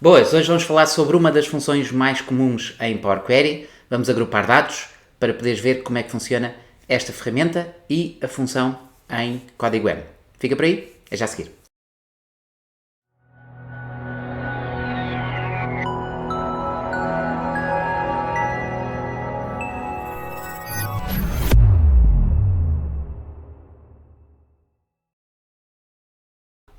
Boas, hoje vamos falar sobre uma das funções mais comuns em Power Query. Vamos agrupar dados para poderes ver como é que funciona esta ferramenta e a função em código M. Fica por aí? É já a seguir.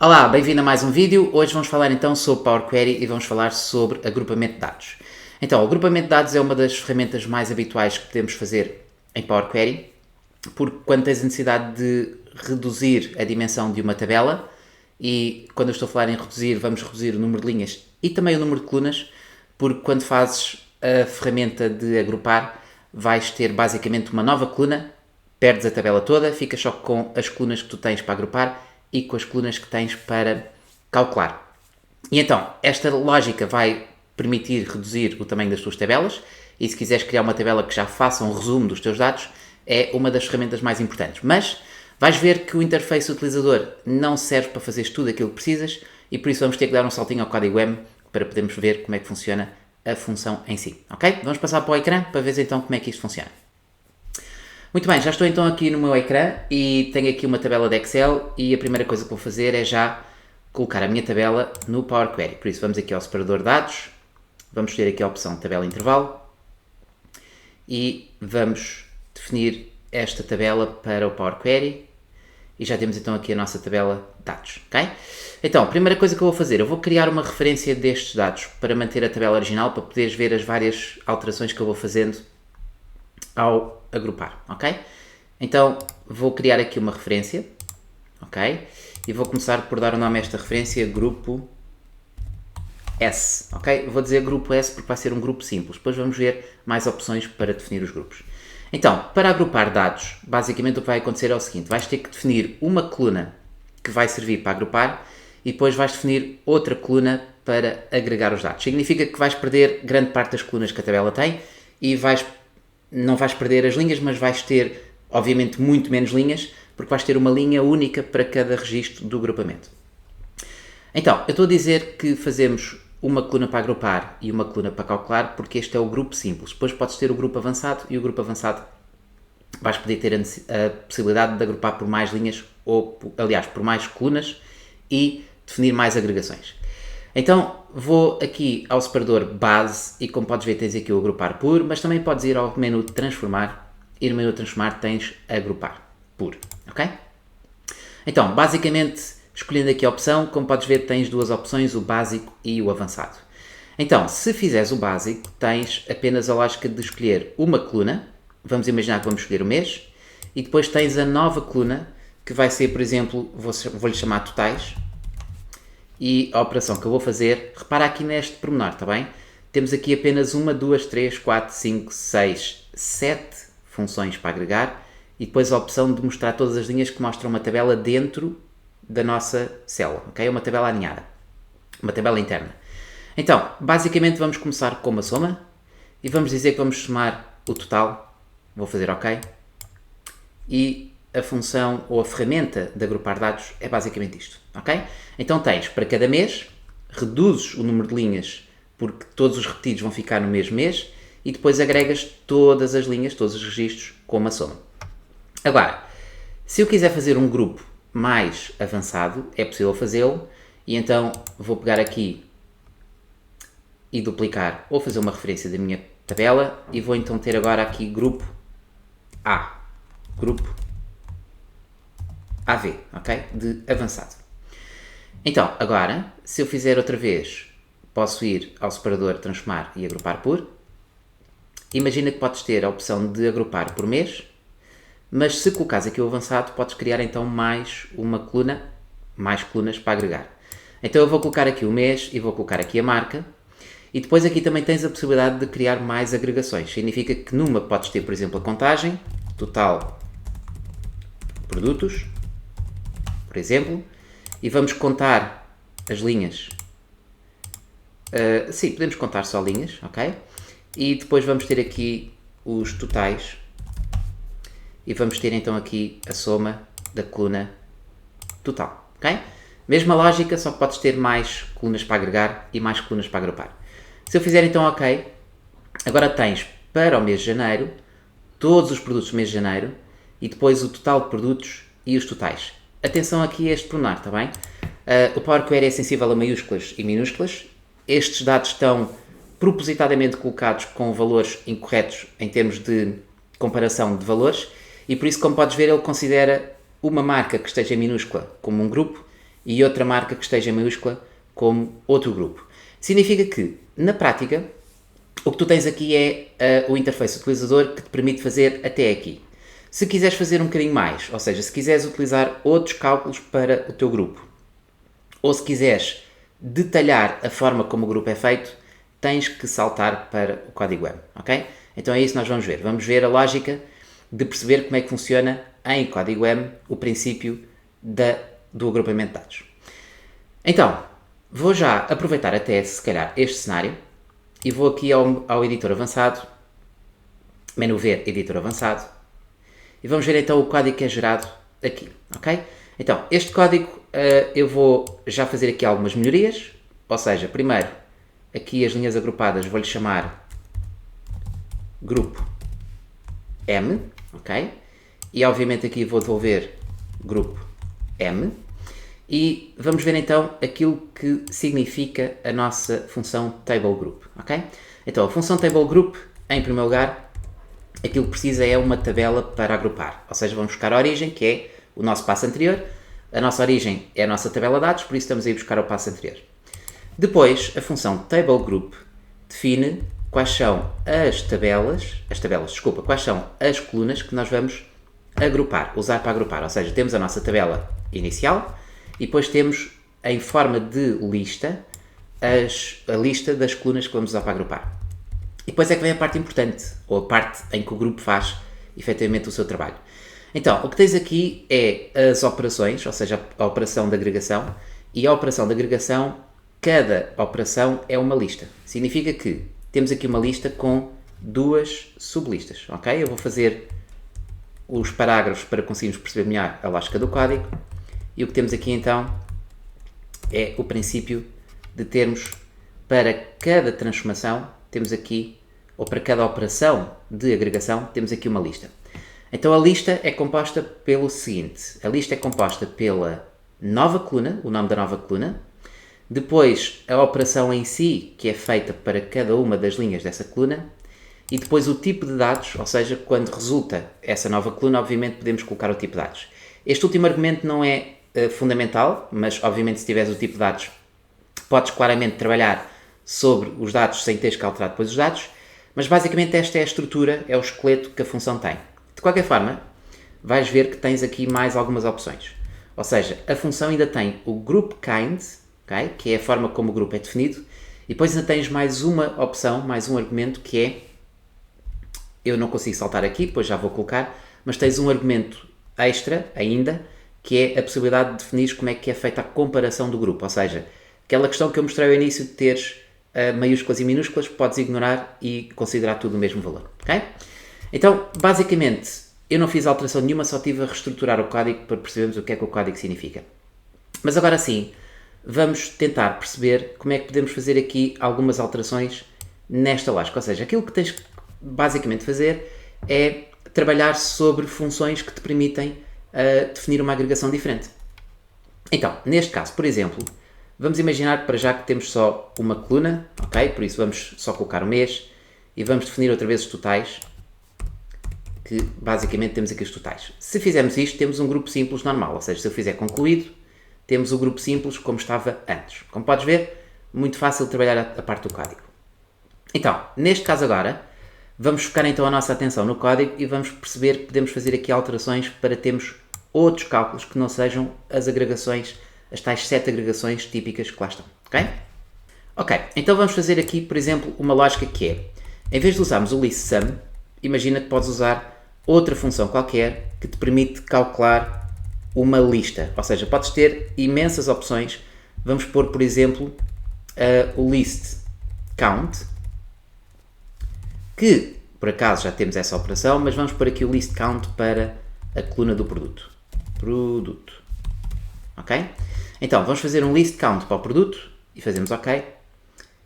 Olá, bem-vindo a mais um vídeo. Hoje vamos falar então sobre Power Query e vamos falar sobre agrupamento de dados. Então, o agrupamento de dados é uma das ferramentas mais habituais que podemos fazer em Power Query, porque quando tens a necessidade de reduzir a dimensão de uma tabela, e quando eu estou a falar em reduzir, vamos reduzir o número de linhas e também o número de colunas, porque quando fazes a ferramenta de agrupar, vais ter basicamente uma nova coluna, perdes a tabela toda, ficas só com as colunas que tu tens para agrupar e com as colunas que tens para calcular. E então, esta lógica vai permitir reduzir o tamanho das tuas tabelas, e se quiseres criar uma tabela que já faça um resumo dos teus dados, é uma das ferramentas mais importantes. Mas vais ver que o interface utilizador não serve para fazer tudo aquilo que precisas, e por isso vamos ter que dar um saltinho ao código M para podermos ver como é que funciona a função em si. Ok? Vamos passar para o ecrã para ver então como é que isto funciona. Muito bem, já estou então aqui no meu ecrã e tenho aqui uma tabela de Excel, e a primeira coisa que vou fazer é já colocar a minha tabela no Power Query. Por isso vamos aqui ao separador de dados, vamos ter aqui a opção tabela intervalo e vamos definir esta tabela para o Power Query, e já temos então aqui a nossa tabela de dados, ok? Então, a primeira coisa que eu vou fazer, eu vou criar uma referência destes dados para manter a tabela original, para poderes ver as várias alterações que eu vou fazendo ao agrupar, ok? Então, vou criar aqui uma referência, ok? E vou começar por dar o nome a esta referência, grupo S, ok? Vou dizer grupo S porque vai ser um grupo simples, depois vamos ver mais opções para definir os grupos. Então, para agrupar dados, basicamente o que vai acontecer é o seguinte: vais ter que definir uma coluna que vai servir para agrupar e depois vais definir outra coluna para agregar os dados. Significa que vais perder grande parte das colunas que a tabela tem e não vais perder as linhas, mas vais ter, obviamente, muito menos linhas, porque vais ter uma linha única para cada registro do agrupamento. Então, eu estou a dizer que fazemos uma coluna para agrupar e uma coluna para calcular, porque este é o grupo simples. Depois podes ter o grupo avançado, e o grupo avançado vais poder ter a possibilidade de agrupar por mais linhas, ou, aliás, por mais colunas, e definir mais agregações. Então, vou aqui ao separador base e, como podes ver, tens aqui o agrupar por, mas também podes ir ao menu de transformar, e no menu de transformar tens agrupar por, ok? Então, basicamente, escolhendo aqui a opção, como podes ver, tens duas opções, o básico e o avançado. Então, se fizeres o básico, tens apenas a lógica de escolher uma coluna, vamos imaginar que vamos escolher o mês, e depois tens a nova coluna, que vai ser, por exemplo, vou-lhe chamar totais, e a operação que eu vou fazer, repara aqui neste pormenor, está bem? Temos aqui apenas 1, 2, 3, 4, 5, 6, 7 funções para agregar, e depois a opção de mostrar todas as linhas que mostram uma tabela dentro da nossa célula, ok? Uma tabela alinhada, uma tabela interna. Então, basicamente vamos começar com uma soma, e vamos dizer que vamos somar o total, vou fazer ok, e a função ou a ferramenta de agrupar dados é basicamente isto, ok? Então tens, para cada mês, reduzes o número de linhas porque todos os repetidos vão ficar no mesmo mês, e depois agregas todas as linhas, todos os registros com uma soma. Agora, se eu quiser fazer um grupo mais avançado, é possível fazê-lo, e então vou pegar aqui e duplicar, ou fazer uma referência da minha tabela, e vou então ter agora aqui grupo A, grupo AV, ok? De avançado. Então, agora, se eu fizer outra vez, posso ir ao separador transformar e agrupar por. Imagina que podes ter a opção de agrupar por mês, mas se colocares aqui o avançado, podes criar então mais uma coluna, mais colunas para agregar. Então eu vou colocar aqui o mês e vou colocar aqui a marca, e depois aqui também tens a possibilidade de criar mais agregações. Significa que numa podes ter, por exemplo, a contagem, total produtos, por exemplo, e vamos contar as linhas. Sim, podemos contar só linhas, ok? E depois vamos ter aqui os totais, e vamos ter então aqui a soma da coluna total, ok? Mesma lógica, só que podes ter mais colunas para agregar e mais colunas para agrupar. Se eu fizer então OK, agora tens para o mês de janeiro todos os produtos do mês de janeiro e depois o total de produtos e os totais. Atenção aqui a este pormenor, está bem? O Power Query é sensível a maiúsculas e minúsculas. Estes dados estão propositadamente colocados com valores incorretos em termos de comparação de valores e por isso, como podes ver, ele considera uma marca que esteja em minúscula como um grupo e outra marca que esteja em maiúscula como outro grupo. Significa que, na prática, o que tu tens aqui é o interface utilizador que te permite fazer até aqui. Se quiseres fazer um bocadinho mais, ou seja, se quiseres utilizar outros cálculos para o teu grupo, ou se quiseres detalhar a forma como o grupo é feito, tens que saltar para o código M, ok? Então é isso que nós vamos ver. Vamos ver a lógica de perceber como é que funciona em código M o princípio do agrupamento de dados. Então, vou já aproveitar até, se calhar, este cenário e vou aqui ao editor avançado, menu ver, editor avançado, e vamos ver então o código que é gerado aqui, ok? Então, este código eu vou já fazer aqui algumas melhorias, ou seja, primeiro, aqui as linhas agrupadas vou-lhe chamar grupo M, ok? E obviamente aqui vou devolver grupo M. E vamos ver então aquilo que significa a nossa função TableGroup, ok? Então a função TableGroup, em primeiro lugar, aquilo que precisa é uma tabela para agrupar, ou seja, vamos buscar a origem, que é o nosso passo anterior. A nossa origem é a nossa tabela de dados, por isso estamos a ir buscar o passo anterior. Depois, a função TableGroup define quais são quais são as colunas que nós vamos agrupar, usar para agrupar, ou seja, temos a nossa tabela inicial e depois temos em forma de lista a lista das colunas que vamos usar para agrupar. E depois é que vem a parte importante, ou a parte em que o grupo faz efetivamente o seu trabalho. Então, o que tens aqui é as operações, ou seja, a operação de agregação, e a operação de agregação, cada operação é uma lista. Significa que temos aqui uma lista com duas sublistas, ok? Eu vou fazer os parágrafos para conseguirmos perceber melhor a lógica do código. E o que temos aqui então é o princípio de termos para cada transformação, temos aqui, ou para cada operação de agregação, temos aqui uma lista. Então a lista é composta pelo seguinte, a lista é composta pela nova coluna, o nome da nova coluna, depois a operação em si, que é feita para cada uma das linhas dessa coluna, e depois o tipo de dados, ou seja, quando resulta essa nova coluna, obviamente podemos colocar o tipo de dados. Este último argumento não é fundamental, mas obviamente se tiveres o tipo de dados, podes claramente trabalhar sobre os dados sem teres que alterar depois os dados, mas basicamente esta é a estrutura, é o esqueleto que a função tem. De qualquer forma, vais ver que tens aqui mais algumas opções. Ou seja, a função ainda tem o groupKind, okay, que é a forma como o grupo é definido, e depois ainda tens mais uma opção, mais um argumento que é, eu não consigo saltar aqui, depois já vou colocar, mas tens um argumento extra ainda, que é a possibilidade de definir como é que é feita a comparação do grupo, ou seja, aquela questão que eu mostrei ao início de teres maiúsculas e minúsculas, podes ignorar e considerar tudo o mesmo valor, ok? Então, basicamente, eu não fiz alteração nenhuma, só estive a reestruturar o código para percebermos o que é que o código significa. Mas agora sim, vamos tentar perceber como é que podemos fazer aqui algumas alterações nesta lógica, ou seja, aquilo que tens que basicamente fazer é trabalhar sobre funções que te permitem definir uma agregação diferente. Então, neste caso, por exemplo, vamos imaginar para já que temos só uma coluna, ok? Por isso vamos só colocar o mês e vamos definir outra vez os totais, que basicamente temos aqui os totais. Se fizermos isto, temos um grupo simples normal, ou seja, se eu fizer concluído, temos o grupo simples como estava antes. Como podes ver, muito fácil trabalhar a parte do código. Então, neste caso agora, vamos focar então a nossa atenção no código e vamos perceber que podemos fazer aqui alterações para termos outros cálculos que não sejam as agregações, as tais 7 agregações típicas que lá estão, ok? Ok, então vamos fazer aqui, por exemplo, uma lógica que é, em vez de usarmos o listSum, imagina que podes usar outra função qualquer que te permite calcular uma lista, ou seja, podes ter imensas opções. Vamos pôr, por exemplo, o listCount, que por acaso já temos essa operação, mas vamos pôr aqui o listCount para a coluna do produto, ok? Então, vamos fazer um list count para o produto e fazemos OK.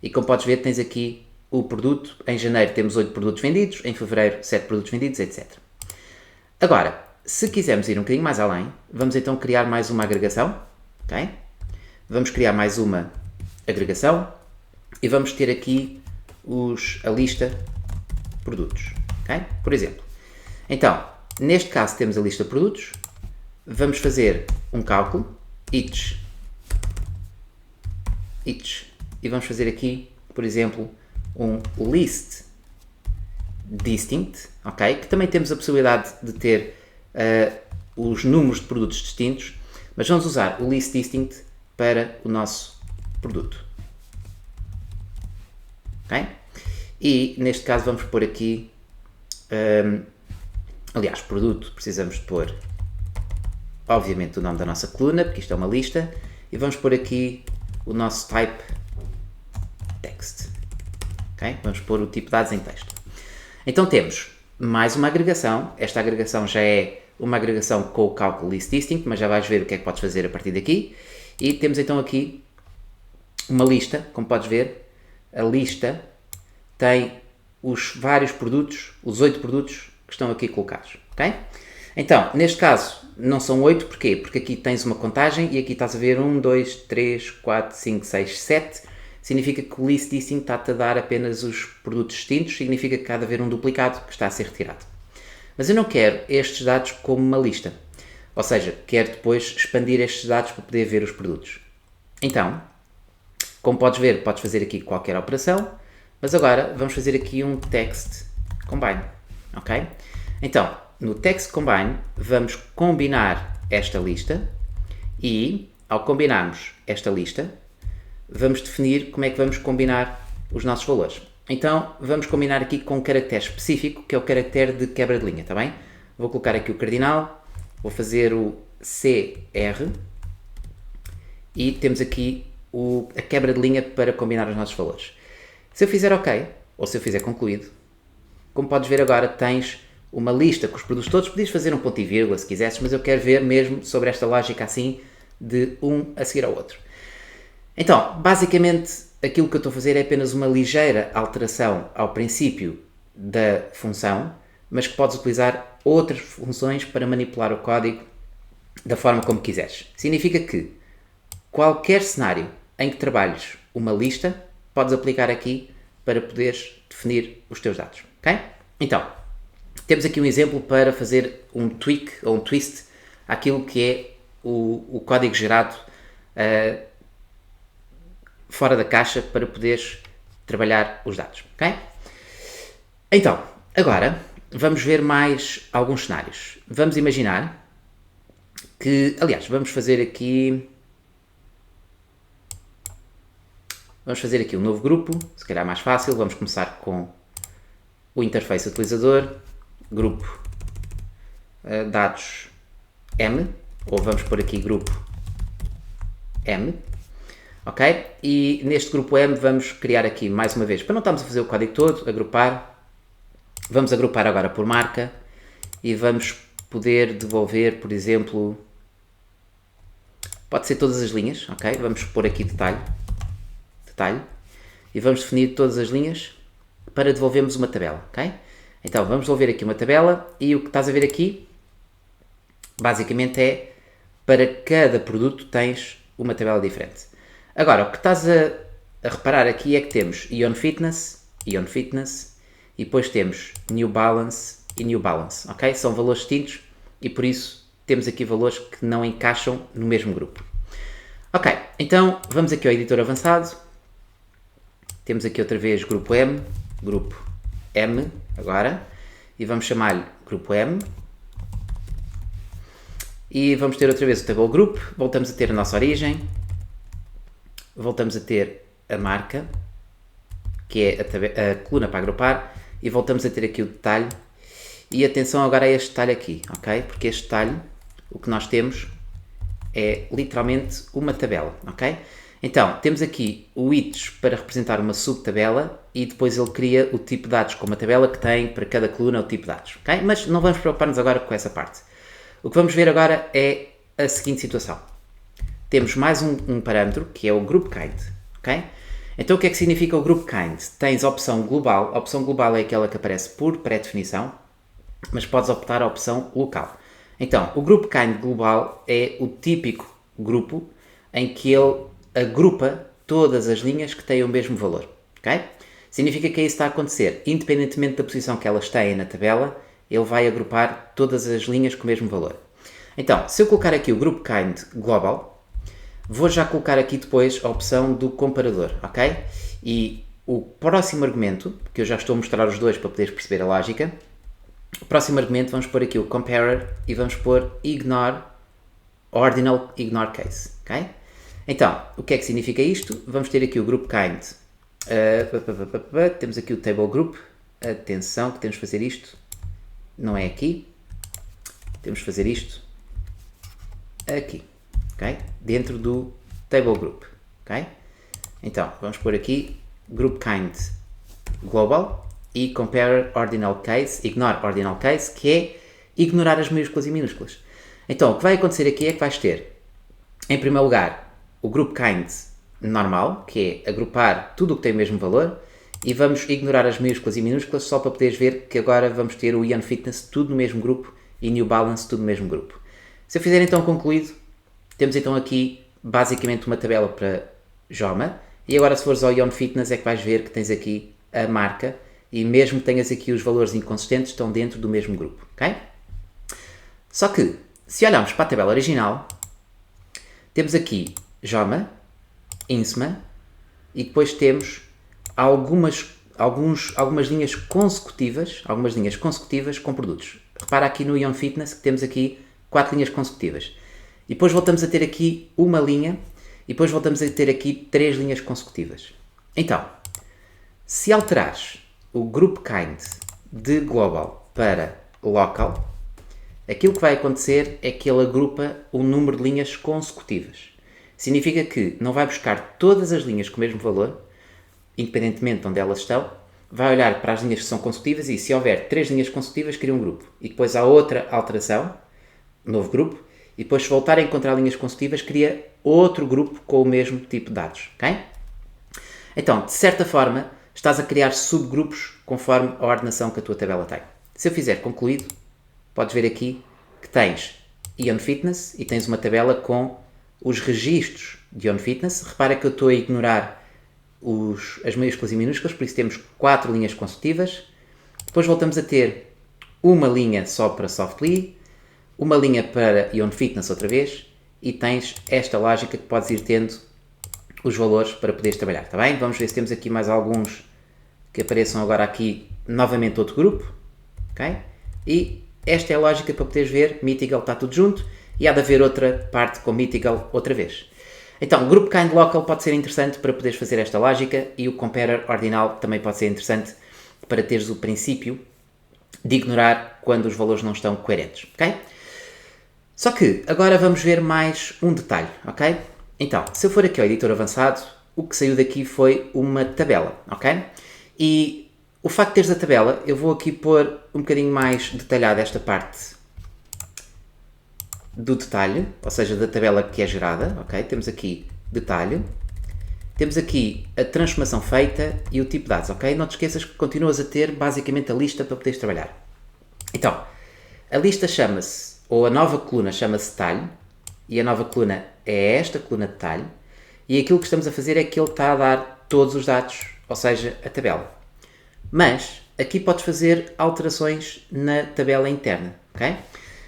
E como podes ver, tens aqui o produto. Em janeiro temos 8 produtos vendidos, em fevereiro 7 produtos vendidos, etc. Agora, se quisermos ir um bocadinho mais além, vamos então criar mais uma agregação. Okay? Vamos criar mais uma agregação e vamos ter aqui a lista produtos. Okay? Por exemplo, então, neste caso temos a lista de produtos, vamos fazer um cálculo, each, e vamos fazer aqui, por exemplo, um list distinct, ok? Que também temos a possibilidade de ter os números de produtos distintos, mas vamos usar o list distinct para o nosso produto. Ok? E neste caso vamos pôr aqui, aliás, produto, precisamos de pôr, obviamente, o nome da nossa coluna, porque isto é uma lista, e vamos pôr aqui o nosso type text. Okay? Vamos pôr o tipo de dados em texto. Então temos mais uma agregação. Esta agregação já é uma agregação com o cálculo list distinct, mas já vais ver o que é que podes fazer a partir daqui. E temos então aqui uma lista, como podes ver, a lista tem os vários produtos, os 8 produtos que estão aqui colocados. Okay? Então, neste caso, não são 8, porquê? Porque aqui tens uma contagem e aqui estás a ver 1, 2, 3, 4, 5, 6, 7. Significa que o list distinct está-te a dar apenas os produtos distintos, significa que há de haver um duplicado que está a ser retirado. Mas eu não quero estes dados como uma lista, ou seja, quero depois expandir estes dados para poder ver os produtos. Então, como podes ver, podes fazer aqui qualquer operação, mas agora vamos fazer aqui um text combine, ok? Então, no text combine vamos combinar esta lista e, ao combinarmos esta lista, vamos definir como é que vamos combinar os nossos valores. Então, vamos combinar aqui com um caractere específico, que é o caractere de quebra de linha, está bem? Vou colocar aqui o cardinal, vou fazer o CR e temos aqui a quebra de linha para combinar os nossos valores. Se eu fizer OK, ou se eu fizer concluído, como podes ver agora, tens uma lista com os produtos todos. Podias fazer um ponto e vírgula se quisesses, mas eu quero ver mesmo sobre esta lógica assim, de um a seguir ao outro. Então, basicamente, aquilo que eu estou a fazer é apenas uma ligeira alteração ao princípio da função, mas que podes utilizar outras funções para manipular o código da forma como quiseres. Significa que qualquer cenário em que trabalhes uma lista, podes aplicar aqui para poderes definir os teus dados. Ok? Então, temos aqui um exemplo para fazer um tweak ou um twist àquilo que é o código gerado fora da caixa para poderes trabalhar os dados, ok? Então, agora vamos ver mais alguns cenários. Vamos imaginar que, aliás, vamos fazer aqui um novo grupo, se calhar mais fácil. Vamos começar com o interface utilizador, grupo dados M, ou vamos pôr aqui grupo M. Ok? E neste grupo M vamos criar aqui, mais uma vez, para não estarmos a fazer o código todo, agrupar. Vamos agrupar agora por marca e vamos poder devolver, por exemplo, pode ser todas as linhas, ok? Vamos pôr aqui detalhe, e vamos definir todas as linhas para devolvermos uma tabela, ok? Então vamos devolver aqui uma tabela e o que estás a ver aqui, basicamente é, para cada produto tens uma tabela diferente. Agora, o que estás a reparar aqui é que temos Ion Fitness, e depois temos New Balance e New Balance, ok? São valores distintos e por isso temos aqui valores que não encaixam no mesmo grupo. Ok, então vamos aqui ao editor avançado, temos aqui outra vez grupo M agora, e vamos chamar-lhe grupo M, e vamos ter outra vez o table group, voltamos a ter a nossa origem, voltamos a ter a marca, que é a coluna para agrupar, e voltamos a ter aqui o detalhe, e atenção agora a este detalhe aqui, ok? Porque este detalhe, o que nós temos é literalmente uma tabela, ok? Então, temos aqui o each para representar uma subtabela, e depois ele cria o tipo de dados com uma tabela que tem para cada coluna o tipo de dados, ok? Mas não vamos preocupar-nos agora com essa parte. O que vamos ver agora é a seguinte situação. temos mais um parâmetro, que é o group kind, ok? Então o que é que significa o group kind? Tens a opção global. A opção global é aquela que aparece por pré-definição, mas podes optar a opção local. Então, o group kind global é o típico grupo em que ele agrupa todas as linhas que têm o mesmo valor, ok? Significa que isso está a acontecer, independentemente da posição que elas têm na tabela, ele vai agrupar todas as linhas com o mesmo valor. Então, se eu colocar aqui o group kind global, vou já colocar aqui depois a opção do comparador, ok? E o próximo argumento, que eu já estou a mostrar os dois para poderes perceber a lógica, o próximo argumento vamos pôr aqui o comparer e vamos pôr ignore ordinal ignore case, ok? Então, o que é que significa isto? Vamos ter aqui o group kind, temos aqui o table group, atenção que temos de fazer isto, não é aqui, temos de fazer isto aqui, ok? Dentro do table group, ok? Então, vamos pôr aqui group kind global e compare ordinal case, ignore ordinal case, que é ignorar as maiúsculas e minúsculas. Então, o que vai acontecer aqui é que vais ter, em primeiro lugar, o group kind normal, que é agrupar tudo o que tem o mesmo valor, e vamos ignorar as maiúsculas e minúsculas só para poderes ver que agora vamos ter o Ion Fitness tudo no mesmo grupo e New Balance tudo no mesmo grupo. Se eu fizer então concluído, temos então aqui basicamente uma tabela para Joma, e agora se fores ao Ion Fitness é que vais ver que tens aqui a marca, e mesmo que tenhas aqui os valores inconsistentes, estão dentro do mesmo grupo, ok? Só que, se olharmos para a tabela original, temos aqui Joma, Insma, e depois temos algumas linhas consecutivas com produtos. Repara aqui no Ion Fitness que temos aqui 4 linhas consecutivas. E depois voltamos a ter aqui uma linha, e depois voltamos a ter aqui 3 linhas consecutivas. Então, se alterares o group kind de global para local, aquilo que vai acontecer é que ele agrupa o número de linhas consecutivas. Significa que não vai buscar todas as linhas com o mesmo valor, independentemente de onde elas estão, vai olhar para as linhas que são consecutivas e se houver 3 linhas consecutivas, cria um grupo. E depois há outra alteração, novo grupo, e depois se voltar a encontrar linhas consecutivas, cria outro grupo com o mesmo tipo de dados, ok? Então, de certa forma, estás a criar subgrupos conforme a ordenação que a tua tabela tem. Se eu fizer concluído, podes ver aqui que tens Ion Fitness e tens uma tabela com os registros de Ion Fitness. Repara que eu estou a ignorar as maiúsculas e minúsculas, por isso temos 4 linhas consecutivas. Depois voltamos a ter uma linha só para Softly, uma linha para Ion Fitness outra vez, e tens esta lógica que podes ir tendo os valores para poderes trabalhar, está bem? Vamos ver se temos aqui mais alguns que apareçam agora aqui, novamente outro grupo, ok? E esta é a lógica para poderes ver, Mythical está tudo junto, e há de haver outra parte com Mythical outra vez. Então, o Group Kind Local pode ser interessante para poderes fazer esta lógica, e o Comparer Ordinal também pode ser interessante para teres o princípio de ignorar quando os valores não estão coerentes, ok? Só que, agora vamos ver mais um detalhe, ok? Então, se eu for aqui ao editor avançado, o que saiu daqui foi uma tabela, ok? E o facto de teres a tabela, eu vou aqui pôr um bocadinho mais detalhada esta parte do detalhe, ou seja, da tabela que é gerada, ok? Temos aqui detalhe, temos aqui a transformação feita e o tipo de dados, ok? Não te esqueças que continuas a ter basicamente a lista para poderes trabalhar. Então, a lista chama-se, ou a nova coluna chama-se detalhe, e a nova coluna é esta coluna de detalhe, e aquilo que estamos a fazer é que ele está a dar todos os dados, ou seja, a tabela. Mas, aqui podes fazer alterações na tabela interna, ok?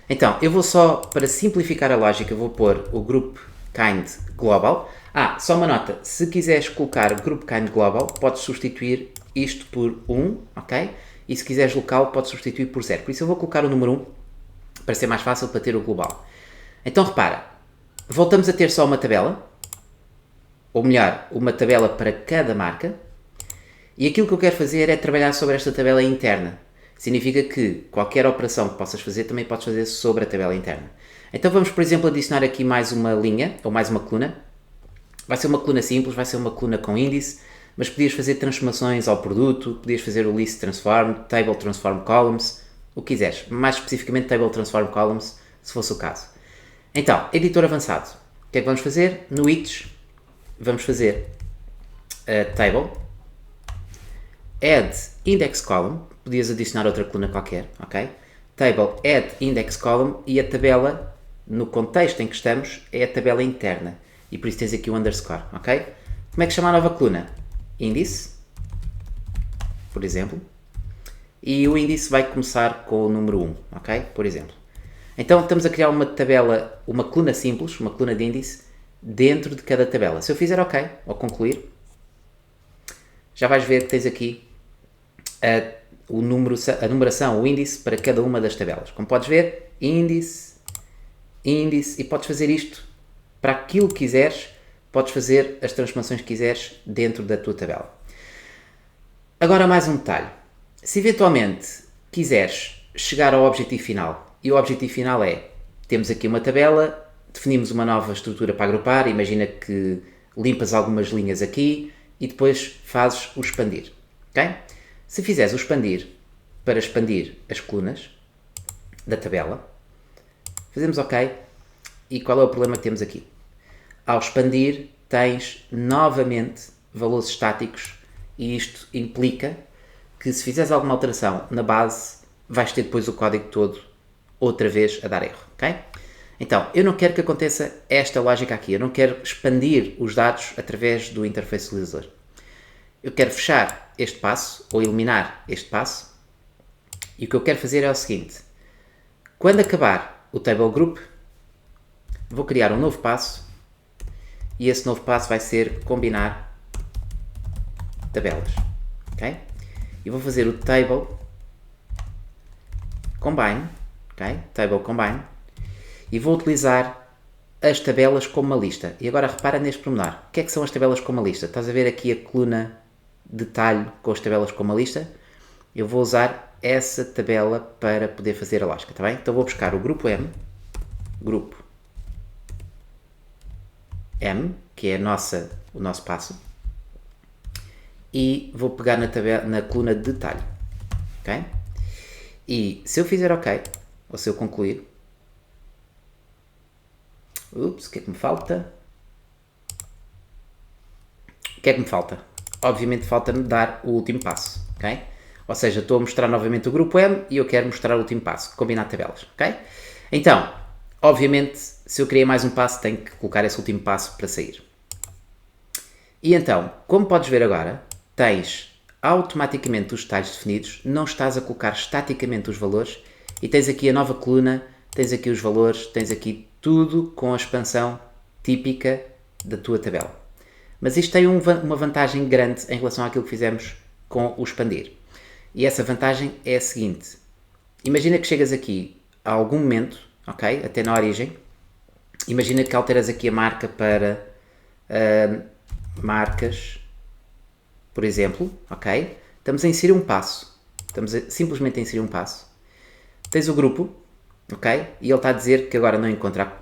Então, eu vou só, para simplificar a lógica, vou pôr o Group Kind Global. Só uma nota, se quiseres colocar Group Kind Global, podes substituir isto por 1, ok? E se quiseres local, podes substituir por 0. Por isso eu vou colocar o número 1, para ser mais fácil para ter o global. Então repara, voltamos a ter só uma tabela, ou melhor, uma tabela para cada marca, e aquilo que eu quero fazer é trabalhar sobre esta tabela interna. Significa que qualquer operação que possas fazer, também podes fazer sobre a tabela interna. Então vamos, por exemplo, adicionar aqui mais uma linha, ou mais uma coluna. Vai ser uma coluna simples, vai ser uma coluna com índice, mas podias fazer transformações ao produto, podias fazer o List Transform, Table Transform Columns, o que quiseres, mais especificamente Table Transform Columns, se fosse o caso. Então, editor avançado. O que é que vamos fazer? No each, vamos fazer table, add index column, podias adicionar outra coluna qualquer, ok? Table, add index column, e a tabela, no contexto em que estamos, é a tabela interna. E por isso tens aqui o underscore, ok? Como é que chama a nova coluna? Índice, por exemplo. E o índice vai começar com o número 1, ok? Por exemplo. Então estamos a criar uma tabela, uma coluna simples, uma coluna de índice, dentro de cada tabela. Se eu fizer OK, ou concluir, já vais ver que tens aqui a numeração, o índice para cada uma das tabelas. Como podes ver, índice, índice, e podes fazer isto para aquilo que quiseres, podes fazer as transformações que quiseres dentro da tua tabela. Agora mais um detalhe. Se eventualmente quiseres chegar ao objetivo final, e o objetivo final é, temos aqui uma tabela, definimos uma nova estrutura para agrupar, imagina que limpas algumas linhas aqui e depois fazes o expandir, ok? Se fizeres o expandir para expandir as colunas da tabela, fazemos OK, e qual é o problema que temos aqui? Ao expandir tens novamente valores estáticos e isto implica que se fizeres alguma alteração na base vais ter depois o código todo outra vez a dar erro, ok? Então, eu não quero que aconteça esta lógica aqui, eu não quero expandir os dados através do interface utilizador. Eu quero fechar este passo, ou eliminar este passo, e o que eu quero fazer é o seguinte: quando acabar o table group, vou criar um novo passo, e esse novo passo vai ser combinar tabelas, ok? E vou fazer o table combine, ok? Table combine, e vou utilizar as tabelas como uma lista. E agora repara neste pormenor. O que é que são as tabelas como uma lista? Estás a ver aqui a coluna detalhe com as tabelas como uma lista? Eu vou usar essa tabela para poder fazer a lógica, está bem? Então vou buscar o grupo M, que é o nosso passo, e vou pegar na coluna de detalhe, ok? E se eu fizer OK, ou se eu concluir, o que é que me falta? O que é que me falta? Obviamente falta-me dar o último passo, ok? Ou seja, estou a mostrar novamente o grupo M e eu quero mostrar o último passo, combinar tabelas, ok? Então, obviamente, se eu criei mais um passo, tenho que colocar esse último passo para sair. E então, como podes ver agora, tens automaticamente os detalhes definidos, não estás a colocar estaticamente os valores, e tens aqui a nova coluna, tens aqui os valores, tens aqui tudo com a expansão típica da tua tabela. Mas isto tem uma vantagem grande em relação àquilo que fizemos com o expandir. E essa vantagem é a seguinte: imagina que chegas aqui a algum momento, ok? Até na origem, imagina que alteras aqui a marca para marcas, por exemplo, ok? Estamos a inserir um passo, simplesmente a inserir um passo. Tens o grupo, ok? E ele está a dizer que agora não encontra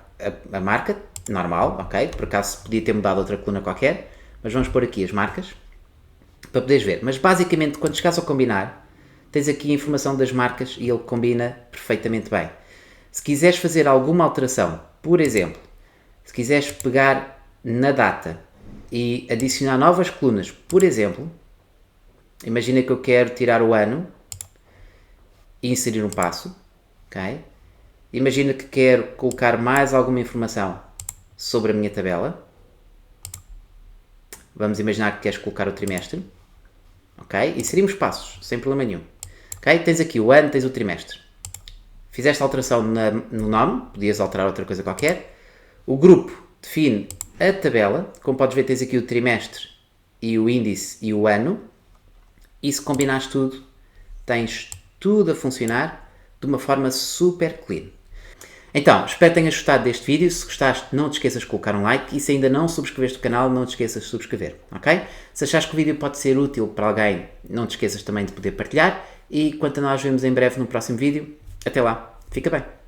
a marca, normal, ok? Por acaso podia ter mudado outra coluna qualquer, mas vamos pôr aqui as marcas para poderes ver. Mas basicamente, quando chegares ao combinar, tens aqui a informação das marcas e ele combina perfeitamente bem. Se quiseres fazer alguma alteração, por exemplo, se quiseres pegar na data e adicionar novas colunas, por exemplo, imagina que eu quero tirar o ano e inserir um passo, ok? Imagina que quero colocar mais alguma informação sobre a minha tabela. Vamos imaginar que queres colocar o trimestre, ok? Inserimos passos, sem problema nenhum. Ok? Tens aqui o ano, tens o trimestre. Fizeste alteração no nome, podias alterar outra coisa qualquer. O grupo define a tabela. Como podes ver, tens aqui o trimestre e o índice e o ano. E se combinares tudo, tens tudo a funcionar de uma forma super clean. Então, espero que tenhas gostado deste vídeo. Se gostaste, não te esqueças de colocar um like. E se ainda não subscreveste o canal, não te esqueças de subscrever, ok? Se achares que o vídeo pode ser útil para alguém, não te esqueças também de poder partilhar. E quanto a nós, vemos em breve no próximo vídeo. Até lá, fica bem!